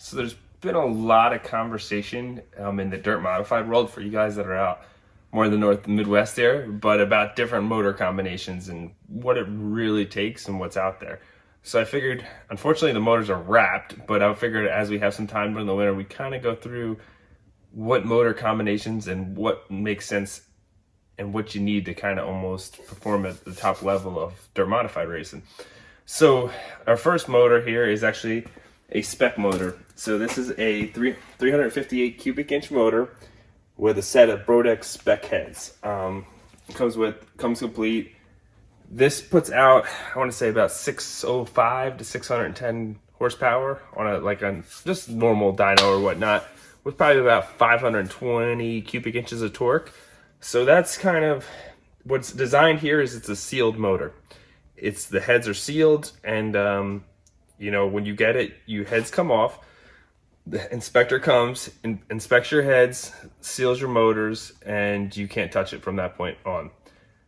So there's been a lot of conversation in the dirt modified world for you guys that are out more in the North and Midwest there, but about different motor combinations and what it really takes and what's out there. So I figured, unfortunately the motors are wrapped, but I figured as we have some time during the winter, we kind of go through what motor combinations and what makes sense and what you need to kind of almost perform at the top level of dirt modified racing. So our first motor here is actually a Spec Motor. So this is a 358 cubic inch motor with a set of Brodex Spec heads. Comes complete. This puts out, I want to say, about 605 to 610 horsepower on a just normal dyno or whatnot, with probably about 520 cubic inches of torque. So that's kind of what's designed here. Is it's a sealed motor. The heads are sealed, and you know, when you get it, your heads come off. The inspector comes, inspects your heads, seals your motors, and you can't touch it from that point on.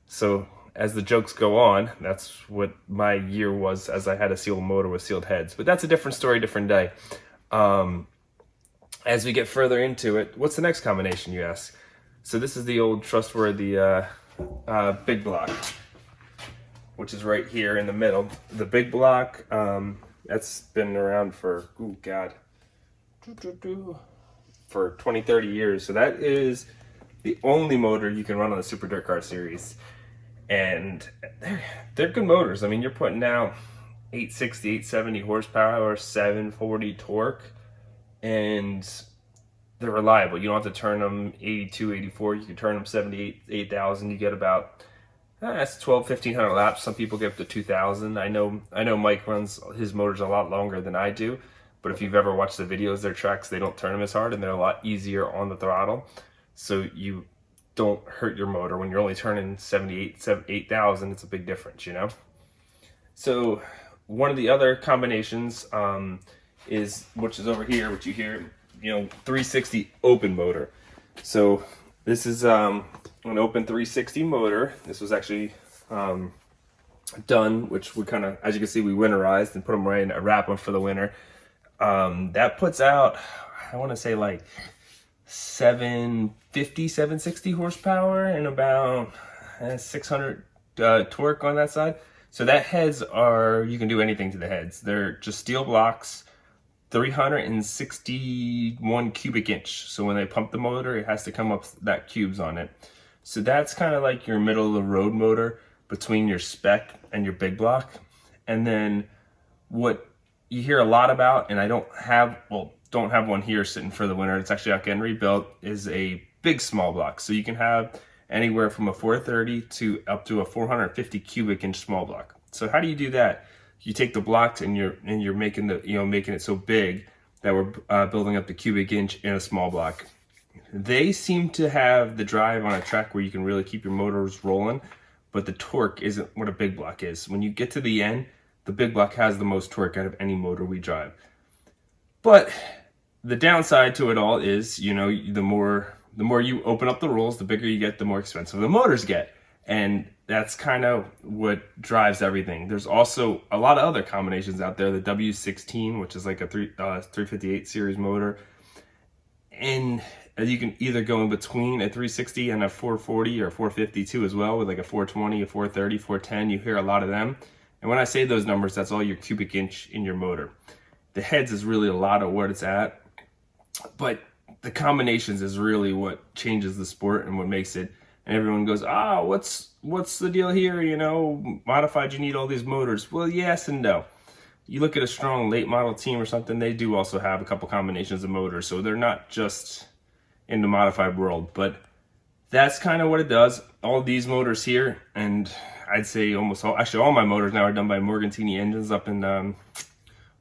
So as the jokes go on, that's what my year was, as I had a sealed motor with sealed heads. But that's a different story, different day. As we get further into it, what's the next combination, you ask? So this is the old trustworthy big block, which is right here in the middle. The big block, that's been around for, oh God, for 20, 30 years. So that is the only motor you can run on the Super Dirt Car Series. And they're good motors. I mean, you're putting out 860, 870 horsepower, 740 torque, and they're reliable. You don't have to turn them 82, 84. You can turn them 78, 8,000. You get about, that's 1,500 laps. Some people get up to 2,000. I know Mike runs his motors a lot longer than I do, but if you've ever watched the videos, their tracks, they don't turn them as hard, and they're a lot easier on the throttle. So you don't hurt your motor. When you're only turning 78, 8,000, it's a big difference, you know? So one of the other combinations which is over here, which you hear, you know, 360 open motor. So this is an open 360 motor. This was actually done, which we kind of, as you can see, we winterized and put them right in a wrap them for the winter. That puts out, I want to say, like 750, 760 horsepower and about 600 torque on that side. So that heads are, you can do anything to the heads. They're just steel blocks, 361 cubic inch. So when they pump the motor, it has to come up that cubes on it. So that's kind of like your middle of the road motor between your Spec and your big block. And then what you hear a lot about, and I don't have one here sitting for the winter, it's actually out getting rebuilt, is a big small block. So you can have anywhere from a 430 to up to a 450 cubic inch small block. So how do you do that? You take the blocks and you're making it so big that we're building up the cubic inch in a small block. They seem to have the drive on a track where you can really keep your motors rolling, but the torque isn't what a big block is. When you get to the end, the big block has the most torque out of any motor we drive. But the downside to it all is, you know, the more you open up the rolls, the bigger you get, the more expensive the motors get. And that's kind of what drives everything. There's also a lot of other combinations out there. The W16, which is like a 358 series motor. And you can either go in between a 360 and a 440 or 452 as well, with like a 420, a 430, 410. You hear a lot of them. And when I say those numbers, that's all your cubic inch in your motor. The heads is really a lot of what it's at, but the combinations is really what changes the sport and what makes it. And everyone goes, what's the deal here? You know, modified, you need all these motors. Well, yes and no. You look at a strong late model team or something, they do also have a couple combinations of motors. So they're not just in the modified world, but that's kind of what it does. All these motors here, and I'd say almost all my motors now are done by Morgantini Engines up in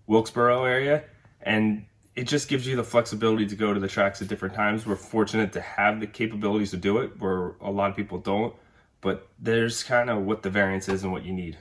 Wilkesboro area. And it just gives you the flexibility to go to the tracks at different times. We're fortunate to have the capabilities to do it, where a lot of people don't. But there's kind of what the variance is and what you need.